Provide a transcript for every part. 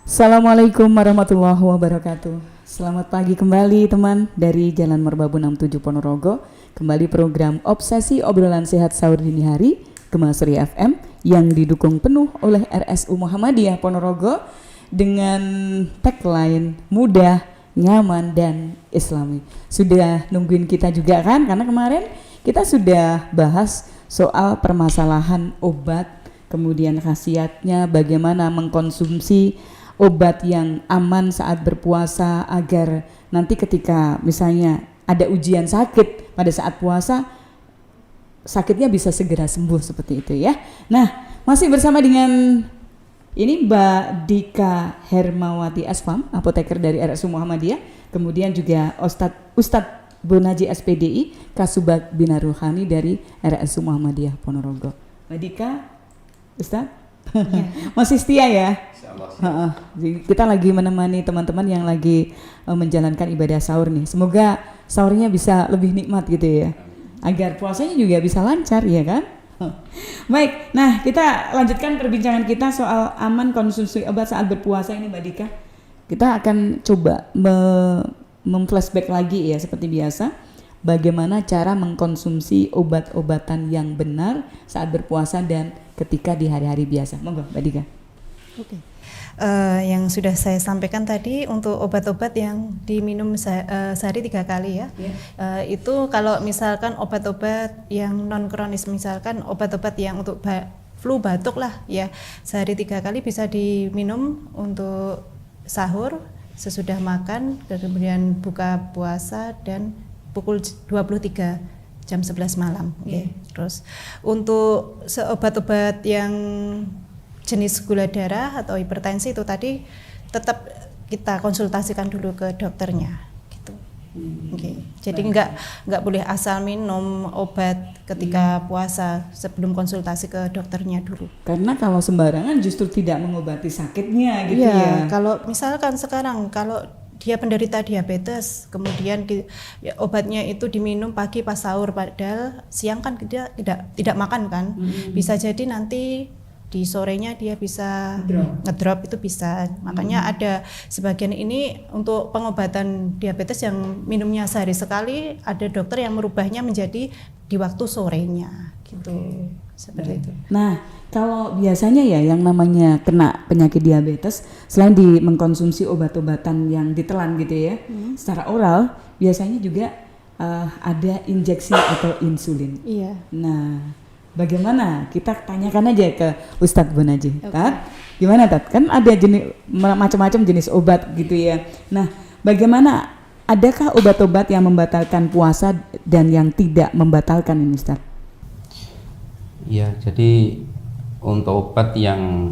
Assalamualaikum warahmatullahi wabarakatuh. Selamat pagi kembali teman dari Jalan Merbabu 67 Ponorogo. Kembali program Obsesi Obrolan Sehat Sahur Dini Hari Gema Suri FM yang didukung penuh oleh RSU Muhammadiyah Ponorogo dengan tagline mudah, nyaman, dan islami. Sudah nungguin kita juga kan? Karena kemarin kita sudah bahas soal permasalahan obat, kemudian khasiatnya, bagaimana mengkonsumsi obat yang aman saat berpuasa agar nanti ketika misalnya ada ujian sakit pada saat puasa, sakitnya bisa segera sembuh seperti itu ya. Nah, masih bersama dengan ini Mbak Dika Hermawati Asfam, apoteker dari RSU Muhammadiyah, kemudian juga Ustadz Bonaji SPDI, Kasubat Bina Ruhani dari RSU Muhammadiyah Ponorogo. Mbak Dika, Ustadz, ya. Masih setia ya? Kita lagi menemani teman-teman yang lagi menjalankan ibadah sahur nih. Semoga sahurnya bisa lebih nikmat gitu ya, agar puasanya juga bisa lancar ya kan? Baik, nah kita lanjutkan perbincangan kita soal aman konsumsi obat saat berpuasa ini Mbak Dika. Kita akan coba memflashback lagi ya seperti biasa, bagaimana cara mengkonsumsi obat-obatan yang benar saat berpuasa dan ketika di hari-hari biasa. Monggo Mbak Dika. Oke. Yang sudah saya sampaikan tadi untuk obat-obat yang diminum sehari 3 kali ya. Itu kalau misalkan obat-obat yang non kronis, misalkan obat-obat yang untuk flu batuk lah ya, sehari 3 kali bisa diminum untuk sahur, sesudah makan, kemudian buka puasa dan pukul 23 jam 11 malam. Terus untuk obat-obat yang jenis gula darah atau hipertensi itu tadi tetap kita konsultasikan dulu ke dokternya gitu. Jadi nggak boleh asal minum obat ketika puasa sebelum konsultasi ke dokternya dulu. Karena kalau sembarangan justru tidak mengobati sakitnya gitu ya. Kalau misalkan sekarang kalau dia penderita diabetes, kemudian obatnya itu diminum pagi pas sahur, padahal siang kan dia tidak makan kan, bisa jadi nanti di sorenya dia bisa ngedrop, itu bisa. Makanya ada sebagian ini untuk pengobatan diabetes yang minumnya sehari sekali, ada dokter yang merubahnya menjadi di waktu sorenya gitu. Seperti itu. Nah, kalau biasanya ya yang namanya kena penyakit diabetes, selain mengkonsumsi obat-obatan yang ditelan gitu ya, secara oral biasanya juga ada injeksi atau insulin. Iya. Nah, bagaimana? Kita tanyakan aja ke Ustadz Bonaji. Tat, gimana Tat? Kan ada jenis macam-macam jenis obat gitu ya. Nah, bagaimana? Adakah obat-obat yang membatalkan puasa dan yang tidak membatalkan ini Ustadz? Ya, jadi untuk obat yang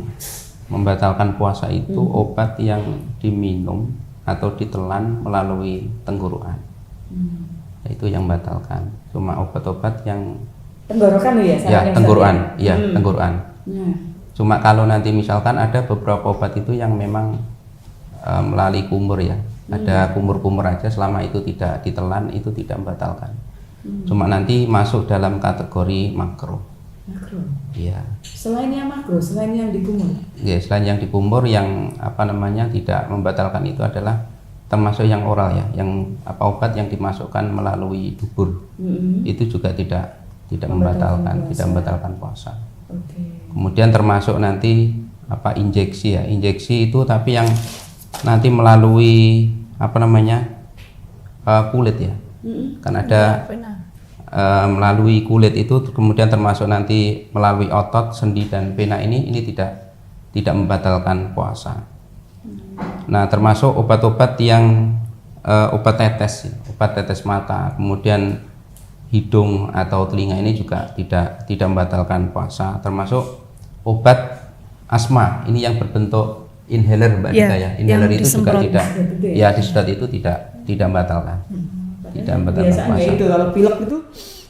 membatalkan puasa itu obat yang diminum atau ditelan melalui tenggorokan. Itu yang membatalkan. Cuma obat-obat yang tenggorokan ya? Tenggorokan, ya tenggorokan. Cuma kalau nanti misalkan ada beberapa obat itu yang memang melalui kumur ya, ada kumur-kumur aja, selama itu tidak ditelan itu tidak membatalkan. Cuma nanti masuk dalam kategori makro. Makro. Iya. Selain yang makro, selain yang dikumur. Ya, selain yang dikumur yang tidak membatalkan itu adalah termasuk yang oral ya, yang obat yang dimasukkan melalui dubur. Itu juga tidak membatalkan, tidak membatalkan puasa. Kemudian termasuk nanti injeksi ya. Injeksi itu tapi yang nanti melalui kulit ya. Kan ada melalui kulit itu, kemudian termasuk nanti melalui otot, sendi dan vena ini tidak membatalkan puasa. Nah, termasuk obat-obat yang obat tetes mata, kemudian hidung atau telinga ini juga tidak membatalkan puasa. Termasuk obat asma ini yang berbentuk inhaler Mbak Dika ya. Inhaler itu juga tidak, ya disedot itu tidak membatalkan. Tidak membatalkan puasa. Biasanya itu kalau pilek itu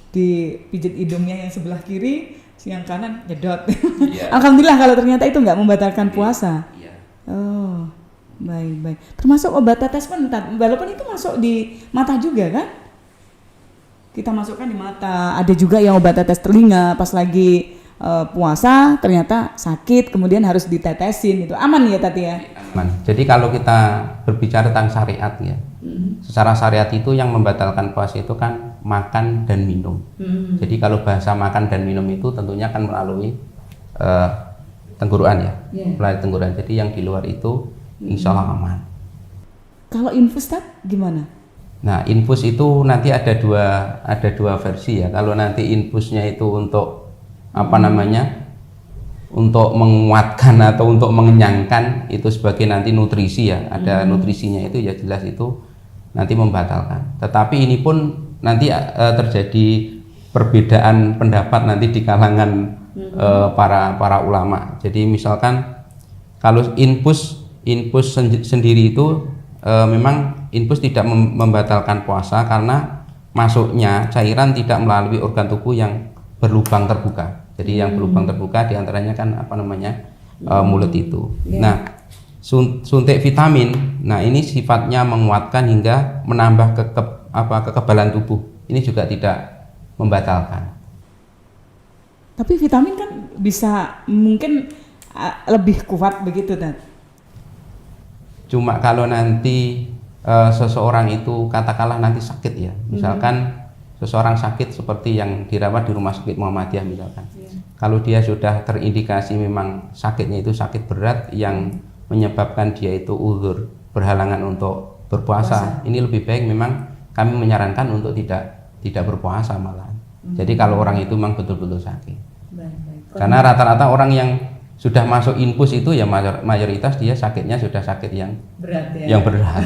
dipijit hidungnya yang sebelah kiri, yang kanan nyedot. Alhamdulillah kalau ternyata itu nggak membatalkan puasa. Oh, baik. Termasuk obat tetes mata, walaupun itu masuk di mata juga kan? Kita masukkan di mata. Ada juga yang obat tetes telinga pas lagi puasa ternyata sakit, kemudian harus ditetesin. Itu aman ya Tati ya? Jadi kalau kita berbicara tentang syariat ya, secara syariat itu yang membatalkan puasa itu kan makan dan minum. Jadi kalau bahasa makan dan minum itu tentunya kan melalui tenggorokan ya, melalui tenggorokan. Jadi yang di luar itu insya Allah aman. Kalau infus gimana? Nah, infus itu nanti ada dua versi ya. Kalau nanti infusnya itu untuk untuk menguatkan atau untuk mengenyangkan, itu sebagai nanti nutrisi ya, ada nutrisinya, itu ya jelas itu nanti membatalkan. Tetapi ini pun nanti terjadi perbedaan pendapat nanti di kalangan para ulama. Jadi misalkan kalau infus sendiri itu memang infus tidak membatalkan puasa karena masuknya cairan tidak melalui organ tubuh yang berlubang terbuka. Jadi yang berlubang terbuka diantaranya kan mulut itu. Nah, suntik vitamin, nah ini sifatnya menguatkan hingga menambah kekebalan tubuh. Ini juga tidak membatalkan. Tapi vitamin kan bisa mungkin lebih kuat begitu, Tat. Cuma kalau nanti seseorang itu katakanlah nanti sakit ya, misalkan seseorang sakit seperti yang dirawat di rumah sakit Muhammadiyah misalkan. Kalau dia sudah terindikasi memang sakitnya itu sakit berat yang menyebabkan dia itu uzur, berhalangan untuk berpuasa, ini lebih baik memang kami menyarankan untuk tidak berpuasa malah. Jadi kalau orang itu memang betul-betul sakit. Karena rata-rata orang yang sudah masuk infus itu ya mayoritas dia sakitnya sudah sakit yang berat ya. Yang berat.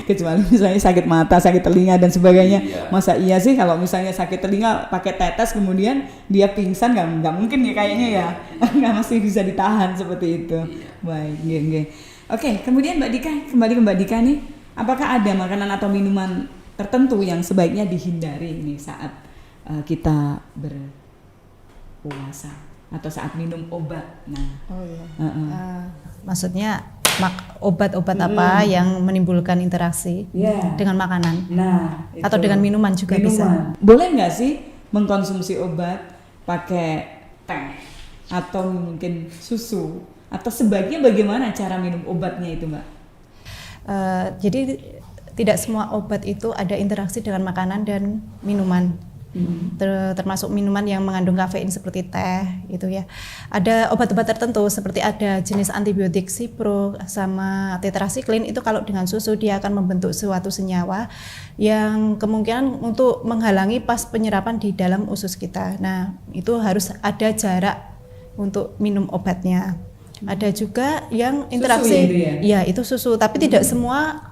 Kecuali misalnya sakit mata, sakit telinga dan sebagainya. Masa iya sih kalau misalnya sakit telinga pakai tetes kemudian dia pingsan, nggak mungkin ya kayaknya ya. Nggak masih bisa ditahan seperti itu. Baik, nggih. Oke, kemudian Mbak Dika, kembali ke Mbak Dika nih, apakah ada makanan atau minuman tertentu yang sebaiknya dihindari nih saat kita berpuasa atau saat minum obat? Nah, maksudnya obat-obat apa yang menimbulkan interaksi dengan makanan? Nah, atau dengan minuman juga bisa. Boleh nggak sih mengkonsumsi obat pakai teh atau mungkin susu? Atau sebaiknya bagaimana cara minum obatnya itu, Mbak? Jadi tidak semua obat itu ada interaksi dengan makanan dan minuman. Termasuk minuman yang mengandung kafein seperti teh gitu ya. Ada obat-obat tertentu seperti ada jenis antibiotik Cipro sama tetrasiklin, itu kalau dengan susu dia akan membentuk suatu senyawa yang kemungkinan untuk menghalangi pas penyerapan di dalam usus kita. Nah, itu harus ada jarak untuk minum obatnya. Ada juga yang interaksi, itu susu, tapi tidak semua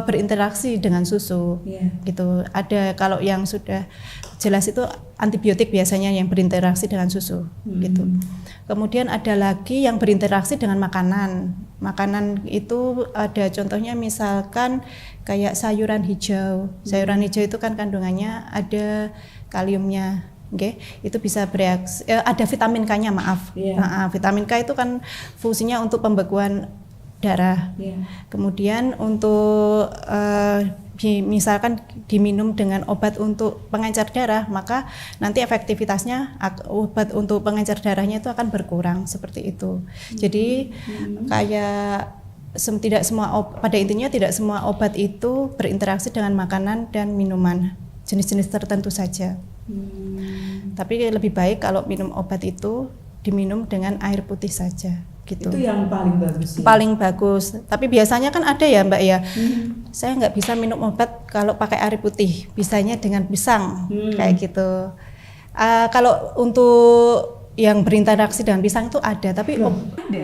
berinteraksi dengan susu, gitu. Ada kalau yang sudah jelas itu antibiotik biasanya yang berinteraksi dengan susu, gitu. Kemudian ada lagi yang berinteraksi dengan makanan. Makanan itu ada contohnya misalkan kayak sayuran hijau. Sayuran hijau itu kan kandungannya ada kaliumnya. Itu bisa bereaksi, ada vitamin K-nya, vitamin K itu kan fungsinya untuk pembekuan darah. Kemudian untuk misalkan diminum dengan obat untuk pengencer darah, maka nanti efektivitasnya obat untuk pengencer darahnya itu akan berkurang seperti itu. Jadi kayak tidak semua pada intinya tidak semua obat itu berinteraksi dengan makanan dan minuman, jenis-jenis tertentu saja. Tapi lebih baik kalau minum obat itu diminum dengan air putih saja. Gitu. Itu yang paling bagus. Paling bagus. Tapi biasanya kan ada ya Mbak ya. Saya nggak bisa minum obat kalau pakai air putih. Bisanya dengan pisang kayak gitu. Kalau untuk yang berinteraksi dengan pisang itu ada, tapi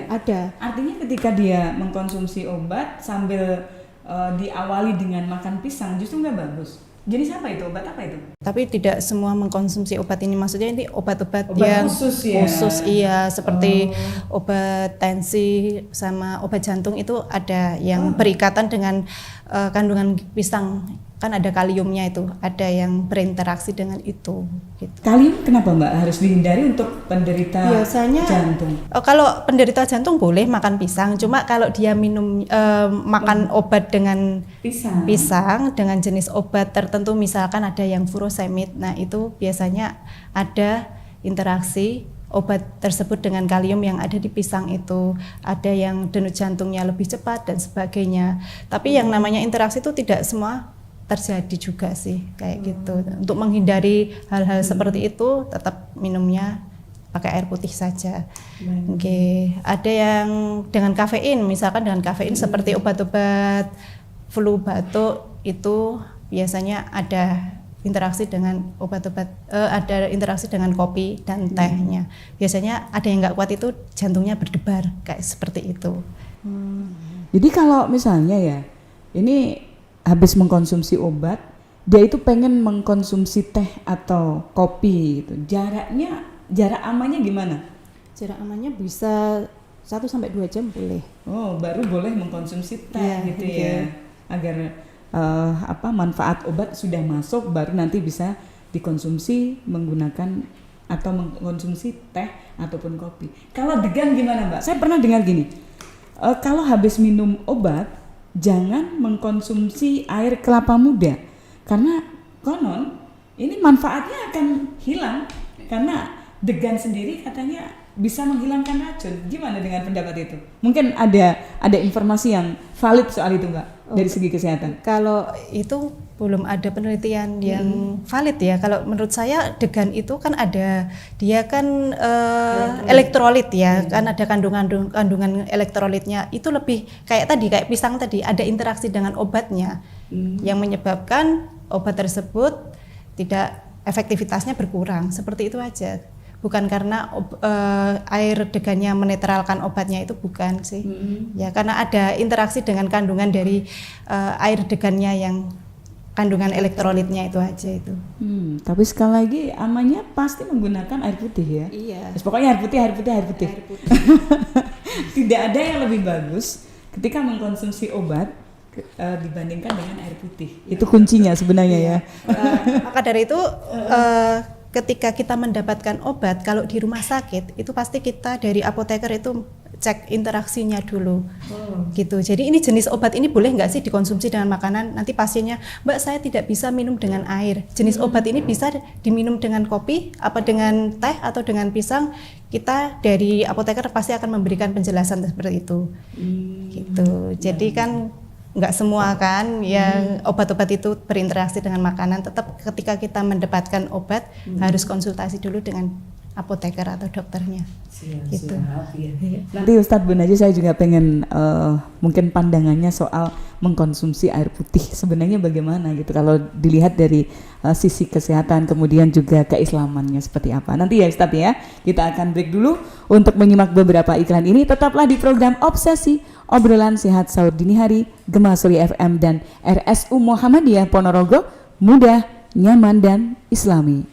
ada. Artinya ketika dia mengkonsumsi obat sambil diawali dengan makan pisang justru nggak bagus. Jenis apa itu? Obat apa itu? Tapi tidak semua mengkonsumsi obat ini, maksudnya ini obat-obat yang khusus ya? Khusus iya, seperti obat tensi sama obat jantung itu ada yang berikatan dengan kandungan pisang, kan ada kaliumnya itu, ada yang berinteraksi dengan itu. Gitu. Kalium kenapa Mbak harus dihindari untuk penderita biasanya, jantung? Kalau penderita jantung boleh makan pisang, cuma kalau dia minum makan obat dengan pisang dengan jenis obat tertentu, misalkan ada yang furosemid, nah itu biasanya ada interaksi obat tersebut dengan kalium yang ada di pisang itu, ada yang denyut jantungnya lebih cepat dan sebagainya. Tapi yang namanya interaksi itu tidak semua terjadi juga sih kayak gitu. Untuk menghindari hal-hal seperti itu, tetap minumnya pakai air putih saja. Oke, ada yang dengan kafein, misalkan dengan kafein seperti obat-obat flu, batuk itu biasanya ada interaksi dengan obat-obat, ada interaksi dengan kopi dan tehnya. Biasanya ada yang nggak kuat itu jantungnya berdebar kayak seperti itu. Jadi kalau misalnya ya, ini habis mengkonsumsi obat, dia itu pengen mengkonsumsi teh atau kopi gitu. Jarak amannya gimana? Jarak amannya bisa 1-2 jam boleh. Oh, baru boleh mengkonsumsi teh Ya, gitu oke. ya. Agar manfaat obat sudah masuk, baru nanti bisa dikonsumsi menggunakan atau mengkonsumsi teh ataupun kopi. Kalau degan gimana, Mbak? Saya pernah dengar gini. Kalau habis minum obat, jangan mengkonsumsi air kelapa muda karena konon ini manfaatnya akan hilang karena degan sendiri katanya bisa menghilangkan racun. Gimana dengan pendapat itu? Mungkin ada informasi yang valid soal itu, Mbak, dari segi kesehatan. Kalau itu belum ada penelitian yang valid ya. Kalau menurut saya degan itu kan ada, dia kan elektrolit ya, kan ada kandungan elektrolitnya. Itu lebih kayak tadi, kayak pisang tadi, ada interaksi dengan obatnya yang menyebabkan obat tersebut tidak efektivitasnya berkurang. Seperti itu aja. Bukan karena air degannya menetralkan obatnya, itu bukan sih. Ya, karena ada interaksi dengan kandungan dari air degannya yang kandungan elektrolitnya itu aja itu. Tapi sekali lagi amannya pasti menggunakan air putih ya. Iya. Pokoknya air putih. Tidak ada yang lebih bagus ketika mengkonsumsi obat dibandingkan dengan air putih. Itu kuncinya sebenarnya ya. Maka dari itu ketika kita mendapatkan obat, kalau di rumah sakit itu pasti kita dari apoteker itu cek interaksinya dulu, gitu. Jadi ini jenis obat ini boleh nggak sih dikonsumsi dengan makanan? Nanti pasiennya, Mbak, saya tidak bisa minum dengan air. Jenis obat ini bisa diminum dengan kopi, apa dengan teh atau dengan pisang? Kita dari apoteker pasti akan memberikan penjelasan seperti itu, gitu. Jadi kan nggak semua kan yang obat-obat itu berinteraksi dengan makanan. Tetap ketika kita mendapatkan obat harus konsultasi dulu dengan apoteker atau dokternya. Gitu. Nanti Ustadz Bu Najih saya juga pengen mungkin pandangannya soal mengkonsumsi air putih sebenarnya bagaimana gitu kalau dilihat dari sisi kesehatan kemudian juga keislamannya seperti apa. Nanti ya Ustadz ya, kita akan break dulu untuk menyimak beberapa iklan ini. Tetaplah di program Obsesi Obrolan Sehat Sahur Dini Hari Gema Suri FM dan RSU Muhammadiyah Ponorogo, mudah, nyaman dan islami.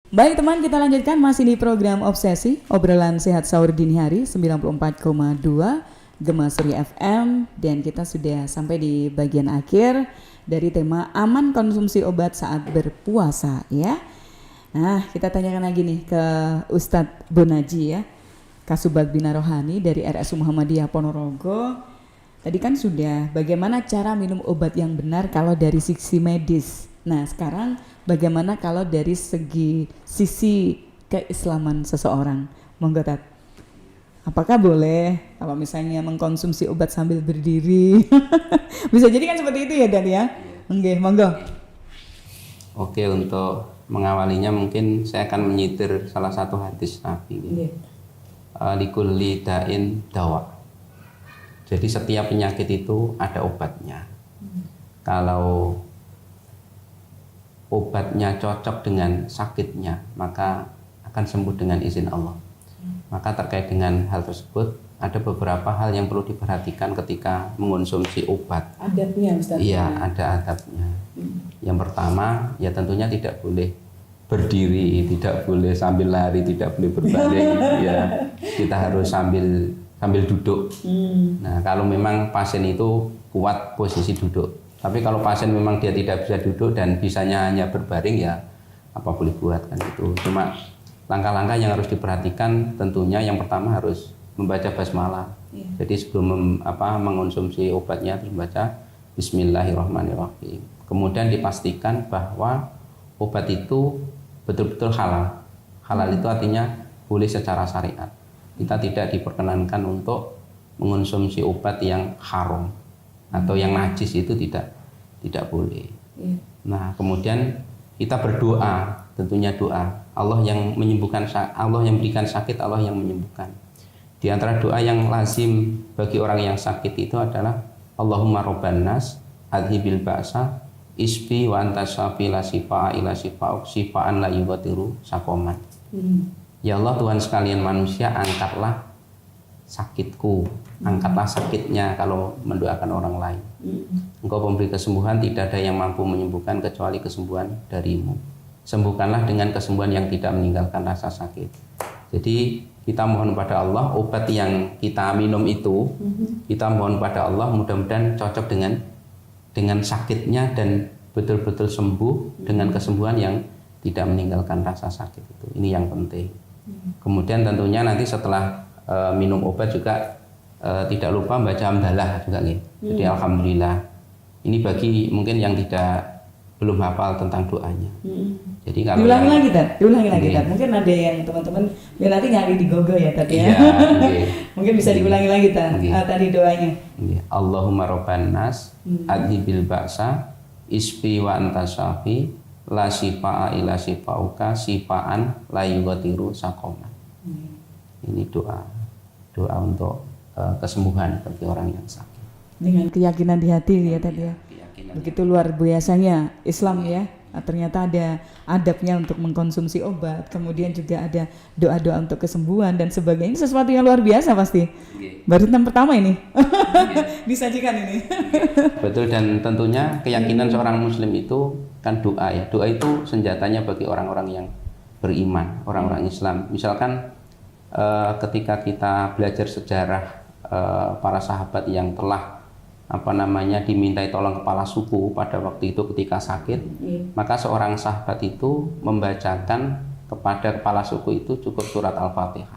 Baik teman, kita lanjutkan masih di program Obsesi Obrolan Sehat Sahur Dini Hari 94,2 Gema Suri FM, dan kita sudah sampai di bagian akhir dari tema aman konsumsi obat saat berpuasa ya. Nah, kita tanyakan lagi nih ke Ustadz Bu Najih ya, Kasubat Bina Rohani dari RSU Muhammadiyah Ponorogo. Tadi kan sudah bagaimana cara minum obat yang benar kalau dari sisi medis. Nah, sekarang bagaimana kalau dari sisi keislaman seseorang? Monggo Tat. Apakah boleh kalau misalnya mengkonsumsi obat sambil berdiri? Bisa jadi kan seperti itu ya Dan ya? Oke, monggo. Oke, untuk mengawalinya mungkin saya akan menyitir salah satu hadis Nabi. Likulli da'in dawa. Jadi setiap penyakit itu ada obatnya. Kalau obatnya cocok dengan sakitnya, maka akan sembuh dengan izin Allah. Maka terkait dengan hal tersebut, ada beberapa hal yang perlu diperhatikan ketika mengonsumsi obat. Adabnya Ustaz. Iya, ada adabnya. Yang pertama, ya tentunya tidak boleh berdiri, tidak boleh sambil lari, tidak boleh berbaring. Ya, kita harus sambil duduk. Nah, kalau memang pasien itu kuat posisi duduk. Tapi kalau pasien memang dia tidak bisa duduk dan bisanya hanya berbaring, ya apa boleh buat kan itu. Cuma langkah-langkah yang harus diperhatikan tentunya yang pertama harus membaca basmalah. Jadi sebelum mengonsumsi obatnya harus membaca Bismillahirrahmanirrahim. Kemudian dipastikan bahwa obat itu betul-betul halal. Halal itu artinya boleh secara syariat. Kita tidak diperkenankan untuk mengonsumsi obat yang haram atau yang najis, itu tidak boleh. Nah, kemudian kita berdoa, tentunya doa. Allah yang menyembuhkan, Allah yang memberikan sakit, Allah yang menyembuhkan. Di antara doa yang lazim bagi orang yang sakit itu adalah Allahumma robban nas adhibil ba'sa isbi wa anta syafi la shifa'a illa shifa'uk shifa'an la yughadiru saqaman. Ya Allah, Tuhan sekalian manusia, angkatlah sakitku, angkatlah sakitnya kalau mendoakan orang lain. Engkau pemberi kesembuhan, tidak ada yang mampu menyembuhkan kecuali kesembuhan darimu. Sembuhkanlah dengan kesembuhan yang tidak meninggalkan rasa sakit. Jadi kita mohon pada Allah, obat yang kita minum itu, kita mohon pada Allah mudah-mudahan cocok dengan sakitnya dan betul-betul sembuh dengan kesembuhan yang tidak meninggalkan rasa sakit itu. Ini yang penting. Kemudian tentunya nanti setelah minum obat juga tidak lupa baca hamdalah juga nih. Jadi alhamdulillah. Ini bagi mungkin yang belum hafal tentang doanya. Jadi kalau diulangi lagi Tat. Mungkin ada yang teman-teman biar nanti nyari di Google ya Tat ya. Mungkin bisa diulangi lagi Tat. Tadi doanya. Allahumma robban nas adhibil ba'sa isfi wa anta syafi la shifa'a illa shifa'uka shifa'an la yughadiru saqaman. Ini doa untuk kesembuhan bagi orang yang sakit. Dengan keyakinan di hati ya tadi ya. Begitu luar biasanya Islam ya. Ternyata ada adabnya untuk mengkonsumsi obat, kemudian juga ada doa-doa untuk kesembuhan dan sebagainya. Ini sesuatu yang luar biasa pasti. Baru yang pertama ini disajikan ini. Betul, dan tentunya keyakinan seorang muslim itu kan doa ya. Doa itu senjatanya bagi orang-orang yang beriman, orang-orang Islam. Misalkan ketika kita belajar sejarah para sahabat yang telah dimintai tolong kepala suku pada waktu itu ketika sakit, maka seorang sahabat itu membacakan kepada kepala suku itu cukup surat Al-Fatihah.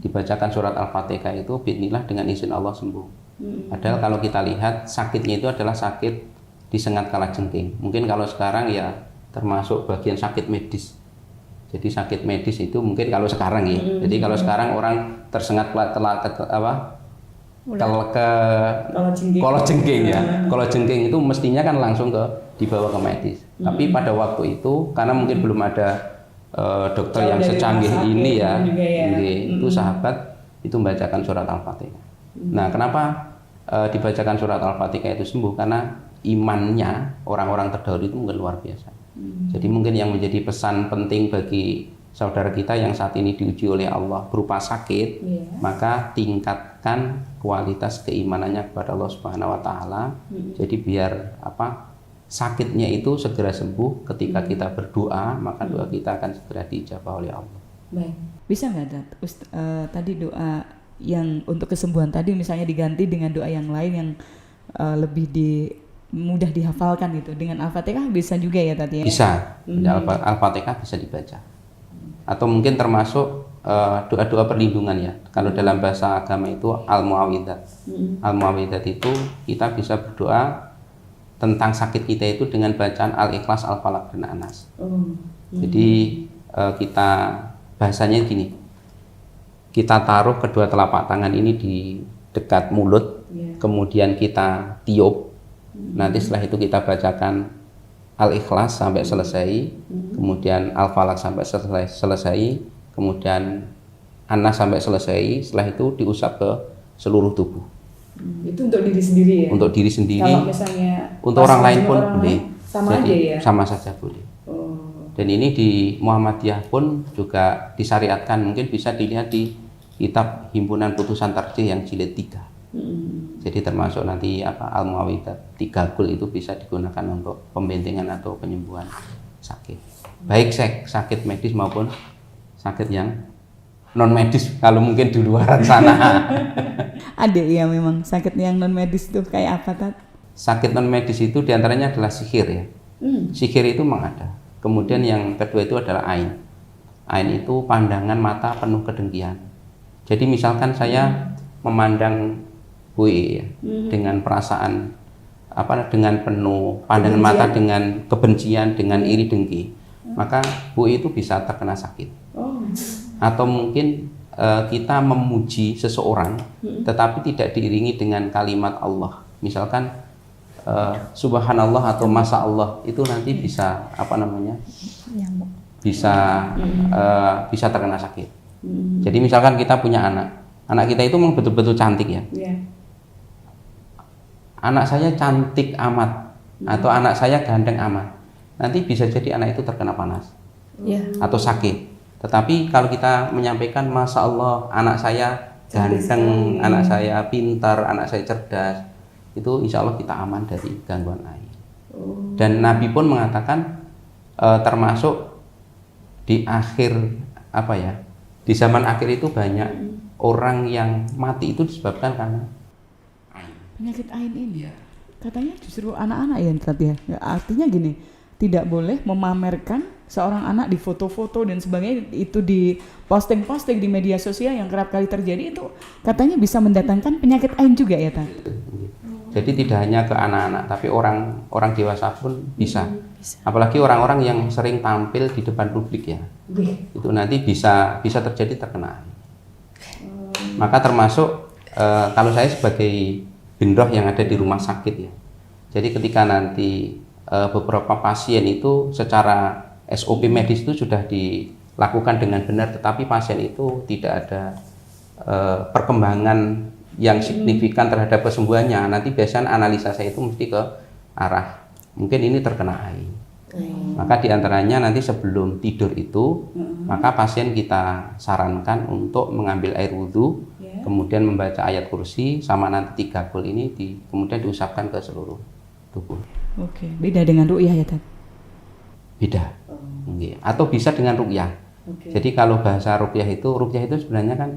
Dibacakan surat Al-Fatihah itu bismillah dengan izin Allah sembuh. Padahal kalau kita lihat sakitnya itu adalah sakit disengat kalajengking. Mungkin kalau sekarang ya termasuk bagian sakit medis. Jadi sakit medis itu mungkin kalau sekarang ya. Jadi kalau sekarang orang tersengat kalajengking ya. Kalajengking itu mestinya kan langsung dibawa ke medis. Tapi pada waktu itu karena mungkin belum ada dokter yang secanggih ini ya, itu sahabat itu membacakan surat Al-Fatihah. Nah, kenapa dibacakan surat Al-Fatihah itu sembuh? Karena imannya orang-orang terdahulu itu mungkin luar biasa. Jadi mungkin yang menjadi pesan penting bagi saudara kita yang saat ini diuji oleh Allah berupa sakit, maka tingkatkan kualitas keimanannya kepada Allah Subhanahu wa taala. Jadi biar sakitnya itu segera sembuh. Ketika kita berdoa, maka doa kita akan segera diijabah oleh Allah. Baik. Bisa nggak tadi doa yang untuk kesembuhan tadi misalnya diganti dengan doa yang lain yang lebih mudah dihafalkan gitu, dengan Al-Fatihah bisa juga ya tadi ya? Bisa. Al-Fatihah bisa dibaca. Atau mungkin termasuk doa-doa perlindungan ya. Kalau dalam bahasa agama itu al-muawwidzat. Al-muawwidzat itu kita bisa berdoa tentang sakit kita itu dengan bacaan Al-Ikhlas, Al-Falaq dan An-Nas. Jadi kita bahasanya gini. Kita taruh kedua telapak tangan ini di dekat mulut, kemudian kita tiup. Nanti setelah itu kita bacakan Al-Ikhlas sampai selesai, kemudian Al-Falaq sampai selesai, kemudian An-Nas sampai selesai. Setelah itu diusap ke seluruh tubuh. Itu untuk diri sendiri ya? Untuk diri sendiri. Kalau misalnya untuk orang lain pun boleh. Sama aja ya? Sama saja boleh. Dan ini di Muhammadiyah pun juga disyariatkan. Mungkin bisa dilihat di kitab Himpunan Putusan Tarjih yang jilid 3. Jadi termasuk nanti al-muawwidzat 3 gul itu bisa digunakan untuk pembentengan atau penyembuhan sakit. Baik sakit medis maupun sakit yang non medis kalau mungkin di luar sana. Ada ya memang sakit yang non medis itu kayak apa Tat? Sakit non medis itu diantaranya adalah sihir ya. Sihir itu memang ada. Kemudian yang kedua itu adalah ain. Ain itu pandangan mata penuh kedengkian. Jadi misalkan saya memandang Bu E ya, dengan perasaan dengan penuh pandangan mata dengan kebencian, dengan iri dengki, maka Bu E itu bisa terkena sakit. Atau mungkin kita memuji seseorang tetapi tidak diiringi dengan kalimat Allah. Misalkan subhanallah atau masya Allah, itu nanti bisa Nyamuk. bisa terkena sakit. Jadi misalkan kita punya anak kita itu memang betul-betul cantik ya. Anak saya cantik amat atau anak saya ganteng amat, nanti bisa jadi anak itu terkena panas atau sakit. Tetapi kalau kita menyampaikan masya Allah, anak saya ganteng, anak saya pintar, anak saya cerdas, itu insya Allah kita aman dari gangguan ain. Dan Nabi pun mengatakan termasuk di akhir di zaman akhir itu banyak orang yang mati itu disebabkan karena Penyakit ain ini katanya justru anak-anak ya Ustaz ya. Artinya gini, tidak boleh memamerkan seorang anak di foto-foto dan sebagainya, itu di posting-posting di media sosial yang kerap kali terjadi, itu katanya bisa mendatangkan penyakit ain juga ya Tan? Jadi tidak hanya ke anak-anak, tapi orang dewasa pun bisa. Apalagi orang-orang yang sering tampil di depan publik ya, itu nanti bisa terjadi terkena ain. Maka termasuk kalau saya sebagai binroh yang ada di rumah sakit ya, jadi ketika nanti beberapa pasien itu secara SOP medis itu sudah dilakukan dengan benar, tetapi pasien itu tidak ada perkembangan yang signifikan terhadap kesembuhannya, nanti biasanya analisa saya itu mesti ke arah mungkin ini terkena ain. Maka diantaranya nanti sebelum tidur itu, maka pasien kita sarankan untuk mengambil air wudhu, kemudian membaca ayat kursi sama nanti 3 kul ini kemudian diusapkan ke seluruh tubuh. Oke, beda dengan ruqyah ya Tan? Beda. Atau bisa dengan ruqyah. Jadi kalau bahasa ruqyah itu sebenarnya kan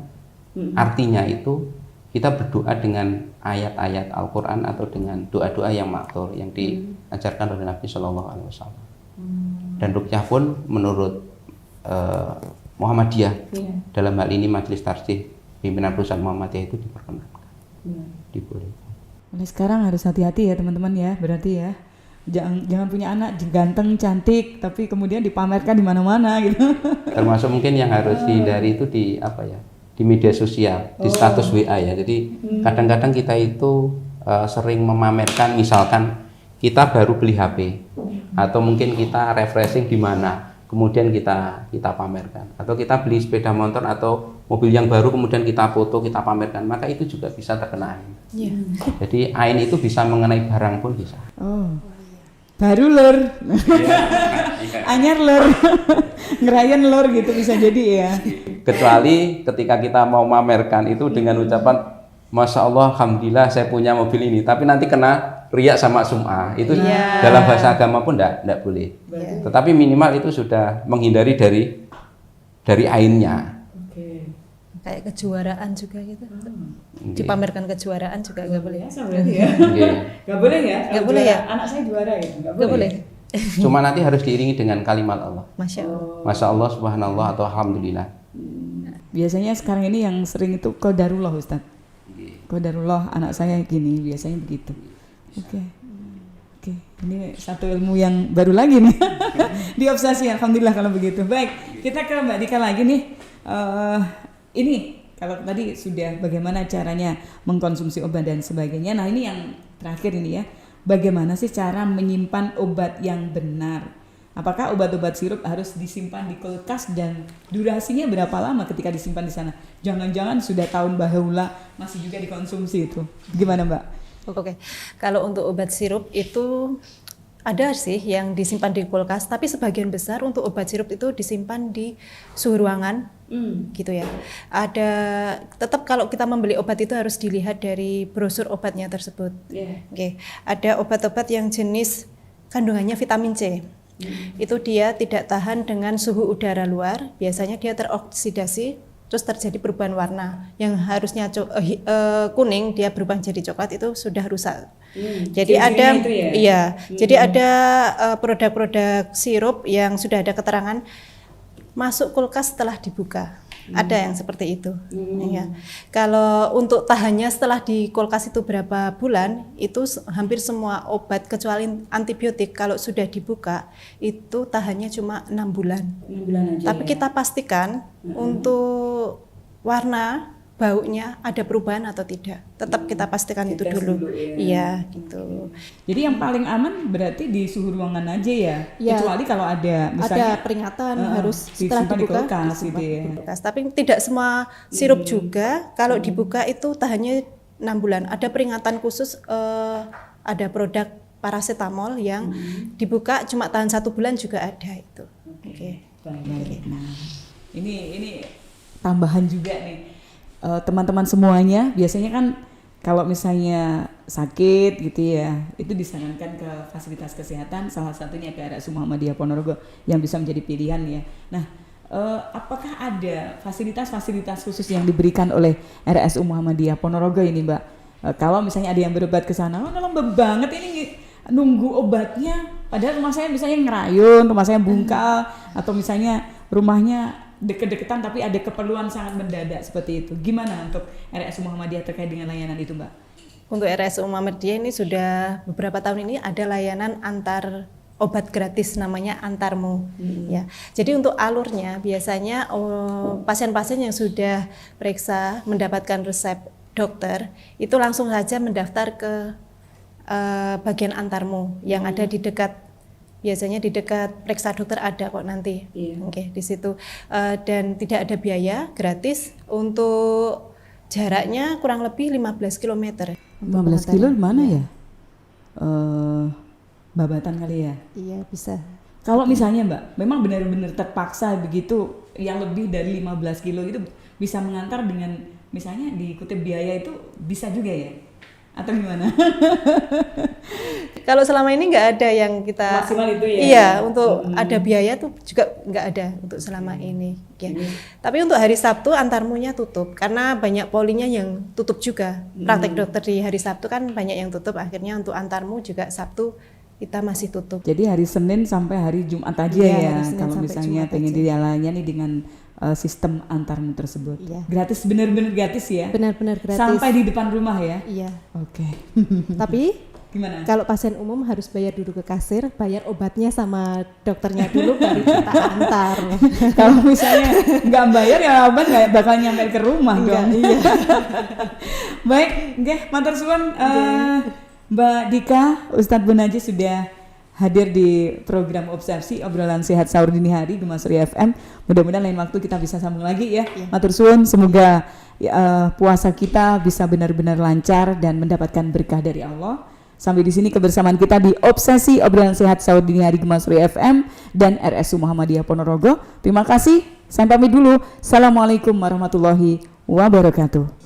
artinya itu kita berdoa dengan ayat-ayat Al-Quran atau dengan doa-doa yang maktur yang diajarkan oleh Nabi Shallallahu Alaihi Wasallam. Dan ruqyah pun menurut Muhammadiyah, dalam hal ini Majelis Tarsih Pimpinan Pusat Muhammadiyah itu diperkenankan, dibolehkan. Mulai sekarang harus hati-hati ya teman-teman ya, berarti ya. Jangan punya anak ganteng, cantik, tapi kemudian dipamerkan di mana-mana gitu. Termasuk mungkin yang harus dihindari itu di media sosial, di status WA ya. Jadi kadang-kadang kita itu sering memamerkan, misalkan kita baru beli HP atau mungkin kita refreshing di mana, kemudian kita pamerkan, atau kita beli sepeda motor atau mobil yang baru kemudian kita foto, kita pamerkan, maka itu juga bisa terkena ain. Jadi ain itu bisa mengenai barang pun bisa. Baru lur, anyar lur, ngerayan lur gitu bisa jadi ya. Kecuali ketika kita mau mamerkan itu dengan ucapan Masya Allah, Alhamdulillah saya punya mobil ini, tapi nanti kena riak sama sum'ah, itu dalam bahasa agama pun enggak boleh. Tetapi minimal itu sudah menghindari dari ainnya. Kayak kejuaraan juga gitu. Dipamerkan kejuaraan juga nggak boleh. Nggak boleh ya? Nggak boleh ya? Anak saya juara gitu. Nggak boleh. Cuma nanti harus diiringi dengan kalimat Allah. Masya Allah. Masya Allah, Subhanallah atau Alhamdulillah. Biasanya sekarang ini yang sering itu qadarullah Ustaz. Qadarullah anak saya gini, biasanya begitu. Oke. Ini satu ilmu yang baru lagi nih. Diobsesi, alhamdulillah kalau begitu. Baik, kita ke Mbak Dika lagi nih. Ini kalau tadi sudah bagaimana caranya mengkonsumsi obat dan sebagainya. Nah ini yang terakhir ini ya. Bagaimana sih cara menyimpan obat yang benar? Apakah obat-obat sirup harus disimpan di kulkas dan durasinya berapa lama ketika disimpan di sana? Jangan-jangan sudah tahun bahula masih juga dikonsumsi itu. Gimana Mbak? Oke. Kalau untuk obat sirup itu ada sih yang disimpan di kulkas, tapi sebagian besar untuk obat sirup itu disimpan di suhu ruangan, gitu ya. Ada tetap kalau kita membeli obat itu harus dilihat dari brosur obatnya tersebut. Oke. Ada obat-obat yang jenis kandungannya vitamin C. Itu dia tidak tahan dengan suhu udara luar, biasanya dia teroksidasi, terus terjadi perubahan warna. Yang harusnya kuning dia berubah jadi coklat, itu sudah rusak. Jadi ada jadi ada produk-produk sirup yang sudah ada keterangan masuk kulkas setelah dibuka. Ada yang seperti itu. Ya. Kalau untuk tahannya setelah di kulkas itu berapa bulan, itu hampir semua obat kecuali antibiotik kalau sudah dibuka itu tahannya cuma 6 bulan. 6 bulan aja. Tapi kita pastikan untuk warna, baunya ada perubahan atau tidak. Tetap kita pastikan itu dulu. Iya, gitu. Jadi yang paling aman berarti di suhu ruangan aja ya. Ya. Kecuali kalau ada misalnya Ada peringatan harus setelah disimpan di dibuka kulkas gitu ya. Kulkas. Tapi tidak semua sirup juga. Kalau dibuka itu tahannya 6 bulan. Ada peringatan khusus, ada produk paracetamol yang dibuka cuma tahan 1 bulan juga ada itu. Oke. Baik. Nah, ini tambahan juga nih. Teman-teman semuanya biasanya kan kalau misalnya sakit gitu ya, itu disarankan ke fasilitas kesehatan, salah satunya ke RSU Muhammadiyah Ponorogo yang bisa menjadi pilihan ya. Nah, apakah ada fasilitas-fasilitas khusus yang diberikan oleh RSU Muhammadiyah Ponorogo ini, Mbak? Kalau misalnya ada yang berobat ke sana, oh lembab banget ini nunggu obatnya, padahal rumah saya misalnya ngerayun, rumah saya bungkal, atau misalnya rumahnya deket-deketan tapi ada keperluan sangat mendadak seperti itu. Gimana untuk RSU Muhammadiyah terkait dengan layanan itu, Mbak? Untuk RSU Muhammadiyah ini sudah beberapa tahun ini ada layanan antar obat gratis namanya Antarmu. Ya. Jadi untuk alurnya biasanya pasien-pasien yang sudah periksa mendapatkan resep dokter itu langsung saja mendaftar ke bagian Antarmu yang ada di dekat. Biasanya di dekat periksa dokter ada kok nanti. Oke, di situ. Dan tidak ada biaya, gratis. Untuk jaraknya kurang lebih 15 km. 15 kilo di mana ya? Babatan kali ya? Iya, bisa. Kalau misalnya Mbak, memang benar-benar terpaksa begitu, yang lebih dari 15 kilo itu bisa mengantar dengan misalnya dikutip biaya itu bisa juga ya? Atau gimana? Kalau selama ini nggak ada yang kita maksimal itu ya? Iya, untuk ada biaya tuh juga nggak ada untuk selama ini. Ya. Tapi untuk hari Sabtu Antarmunya tutup karena banyak polinya yang tutup juga. Praktek dokter di hari Sabtu kan banyak yang tutup. Akhirnya untuk Antarmu juga Sabtu kita masih tutup. Jadi hari Senin sampai hari Jumat aja ya. Kalau misalnya pengen dilayani dengan sistem Antarmu tersebut. Iya. Gratis, benar-benar gratis ya? Benar-benar gratis. Sampai di depan rumah ya? Iya. Oke. Tapi gimana? kalau pasien umum harus bayar dulu ke kasir, bayar obatnya sama dokternya dulu baru kita antar. Kalau misalnya nggak bayar ya obat nggak bakal nyampe ke rumah dong. Iya. Baik, matur suwun Mbak Dika, Ustadz Bunaji sudah hadir di program Obsesi Obrolan Sehat Sahur Dini Hari Gema Surya FM. Mudah-mudahan lain waktu kita bisa sambung lagi ya. Matur suwun, semoga puasa kita bisa benar-benar lancar dan mendapatkan berkah dari Allah. Sampai di sini kebersamaan kita di Obsesi Obrolan Sehat Sahur Dini Hari Gema Surya FM dan RSU Muhammadiyah Ponorogo. Terima kasih. Saya pamit dulu. Assalamualaikum warahmatullahi wabarakatuh.